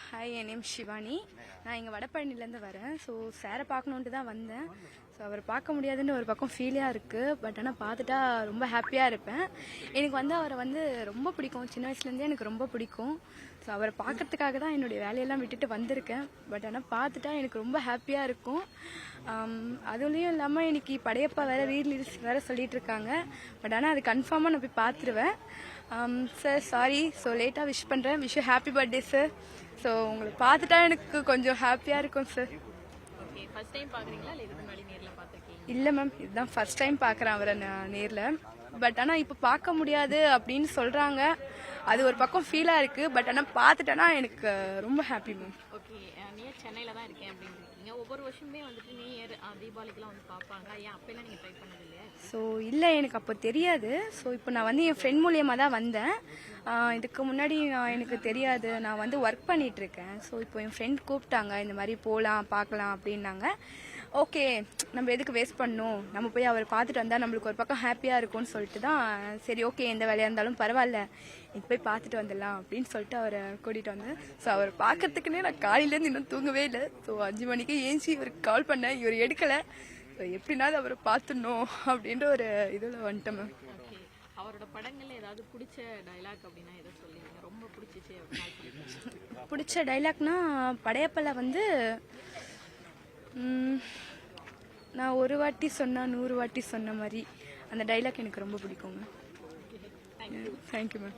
Hi, என் name Shivani. நான் இங்கே வடபழனிலேருந்து வரேன். ஸோ சாரை பார்க்கணுன்ட்டு தான் வந்தேன். ஸோ அவரை பார்க்க முடியாதுன்னு ஒரு பக்கம் ஃபீலாக இருக்குது. பட் ஆனால் பார்த்துட்டா ரொம்ப ஹாப்பியாக இருப்பேன். எனக்கு அவரை ரொம்ப பிடிக்கும். சின்ன வயசுலேருந்தே எனக்கு ரொம்ப பிடிக்கும். ஸோ அவரை பார்க்கறதுக்காக தான் என்னுடைய வேலையெல்லாம் விட்டுட்டு வந்திருக்கேன். பட் ஆனால் பார்த்துட்டா எனக்கு ரொம்ப ஹாப்பியாக இருக்கும். அதுலேயும் இல்லாமல் இன்னைக்கு படையப்பா வேறு ரீலீஸ் வேறு சொல்லிட்டு இருக்காங்க. பட் ஆனால் அது கன்ஃபார்மாக நான் போய் பார்த்துருவேன். சார் சாரி, ஸோ லேட்டாக விஷ் பண்ணுறேன். Wish you happy birthday sir. So உங்களை பார்த்துட்டா எனக்கு கொஞ்சம் ஹாப்பியாக இருக்கும் சார். இல்லை மேம், இதுதான் ஃபர்ஸ்ட் டைம் பார்க்குறேன் அவரை நான் நேரில். பட் ஆனால் இப்போ பார்க்க முடியாது அப்படின்னு சொல்கிறாங்க. அது ஒரு பக்கம் ஃபீலாக இருக்குது. பட் ஆனால் பார்த்துட்டேன்னா எனக்கு ரொம்ப ஹாப்பி மேம். ஓகே, நீர் சென்னையில் தான் இருக்கேன் அப்படின்னு இருக்கீங்க. ஒவ்வொரு வருஷமே நீர் தீபாவளிக்கெலாம் பார்ப்பாங்க. ஏன் அப்பெல்லாம் நீங்கள் ட்ரை பண்ணது இல்லையா? ஸோ இல்லை, எனக்கு அப்போ தெரியாது. ஸோ இப்போ நான் என் ஃப்ரெண்ட் மூலியமாக தான் வந்தேன். இதுக்கு முன்னாடி எனக்கு தெரியாது. நான் ஒர்க் பண்ணிகிட்ருக்கேன். ஸோ இப்போ என் ஃப்ரெண்ட் கூப்பிட்டாங்க, இந்த மாதிரி போகலாம் பார்க்கலாம் அப்படின்னாங்க. ஓகே, நம்ம எதுக்கு வேஸ்ட் பண்ணணும், நம்ம போய் அவர் பார்த்துட்டு வந்தால் நம்மளுக்கு ஒரு பக்கம் ஹாப்பியாக இருக்கும்னு சொல்லிட்டு தான் சரி ஓகே, எந்த வேலையாக இருந்தாலும் பரவாயில்ல, இது போய் பார்த்துட்டு வந்துடலாம் அப்படின்னு சொல்லிட்டு அவரை கூட்டிகிட்டு வந்தேன். ஸோ அவர் பார்க்கறதுக்குன்னே நான் காலையிலேருந்து இன்னும் தூங்கவே இல்லை. ஸோ 5 மணிக்கு ஏஞ்சி இவருக்கு கால் பண்ணேன். இவர் எடுக்கலை. ஸோ எப்படினாலும் அவரை பார்த்துடணும் அப்படின்ற ஒரு இதில் வந்துட்டேன் மேம். அவரோட படங்கள்ல ஏதாவது பிடிச்ச டைலாக் அப்படின்னா எதை சொல்லுவீங்க? ரொம்ப பிடிச்சிச்சு அப்படின்னா பிடிச்ச டைலாக்னா படையப்பல நான் ஒரு வாட்டி சொன்னா 100 வாட்டி சொன்ன மாதிரி அந்த டைலாக் எனக்கு ரொம்ப பிடிக்குங்க. Thank you ma'am.